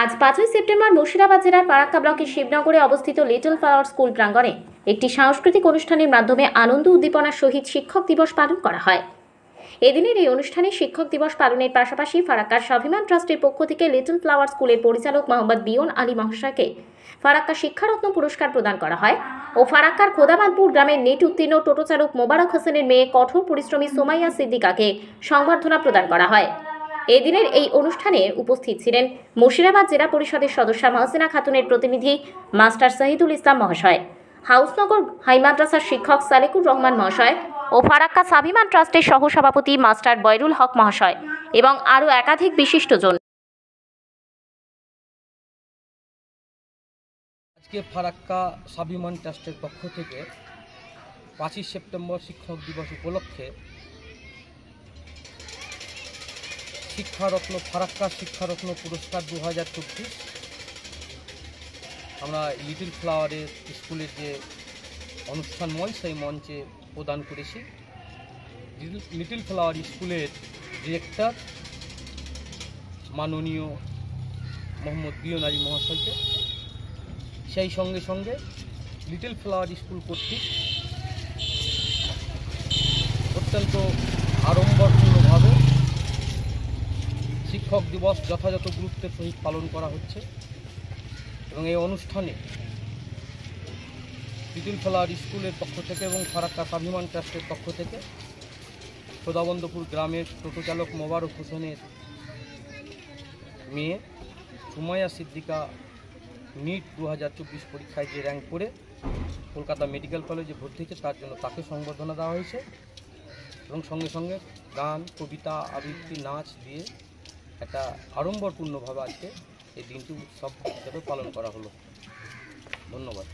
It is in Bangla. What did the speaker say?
আজ 5ই সেপ্টেম্বর মুর্শিদাবাদ জেলার ফারাক্কা ব্লকের শিবনগরে অবস্থিত লিটল ফ্লাওয়ার স্কুল প্রাঙ্গণে একটি সাংস্কৃতিক অনুষ্ঠানের মাধ্যমে আনন্দ উদ্দীপনার সহিত শিক্ষক দিবস পালন করা হয়। এদিনের এই অনুষ্ঠানে শিক্ষক দিবস পালনের পাশাপাশি ফারাক্কার স্বাভিমান ট্রাস্টের পক্ষ থেকে লিটল ফ্লাওয়ার স্কুলের পরিচালক মোহাম্মদ বিয়ন আলী মহাশয়কে ফারাক্কা শিক্ষারত্ন পুরস্কার প্রদান করা হয় ও ফারাক্কার খোদাবাদপুর গ্রামের নেট উত্তীর্ণ টোটো চালক মোবারক হোসেনের মেয়ে কঠোর পরিশ্রমী সোমাইয়া সিদ্দিকাকে সংবর্ধনা প্রদান করা হয়। এদিনের এই অনুষ্ঠানে উপস্থিত ছিলেন মুর্শিদাবাদ জেলা পরিষদের সদস্যা মহসিনা খাতুনের প্রতিনিধি মাস্টার শহীদুল ইসলাম মহাশয়, হাউসনগর হাই মাদ্রাসার শিক্ষক সালেকুর রহমান মহাশয় ও ফারাক্কা স্বাভিমান ট্রাস্টের সহসভাপতি মাস্টার বয়রুল হক মহাশয় এবং আরও একাধিক বিশিষ্টজন। আজকে ফারাক্কা স্বাভিমান ট্রাস্টের পক্ষ থেকে 5ই সেপ্টেম্বর শিক্ষক দিবস উপলক্ষে শিক্ষারত্ন ফারাক্কা শিক্ষারত্ন পুরস্কার 2024 আমরা লিটল ফ্লাওয়ারের স্কুলের যে অনুষ্ঠান মঞ্চ সেই মঞ্চে প্রদান করেছি। লিটল ফ্লাওয়ার স্কুলের ডিরেক্টর মাননীয় মোহাম্মদ বিয়ন আলী মহাশয়কে, সেই সঙ্গে সঙ্গে লিটল ফ্লাওয়ার স্কুল কর্তৃক অত্যন্ত আড়ম্বরপূর্ণভাবে শিক্ষক দিবস যথাযথ গুরুত্বের সহিত পালন করা হচ্ছে এবং এই অনুষ্ঠানে লিটল ফ্লাওয়ার স্কুলের পক্ষ থেকে এবং ফারাক্কা স্বাভিমান ট্রাস্টের পক্ষ থেকে খোদাবন্দপুর গ্রামের টোটো চালক মোবারক হোসেনের মেয়ে সোমাইয়া সিদ্দিকা নিট 2024 পরীক্ষায় যে র্যাঙ্ক করে কলকাতা মেডিকেল কলেজে ভর্তি হয়েছে তার জন্য তাকে সংবর্ধনা দেওয়া হয়েছে এবং সঙ্গে সঙ্গে গান, কবিতা, আবৃত্তি, নাচ দিয়ে একটা আড়ম্বরপূর্ণভাবে আজকে এই দিনটি উৎসব হিসেবে পালন করা হলো। ধন্যবাদ।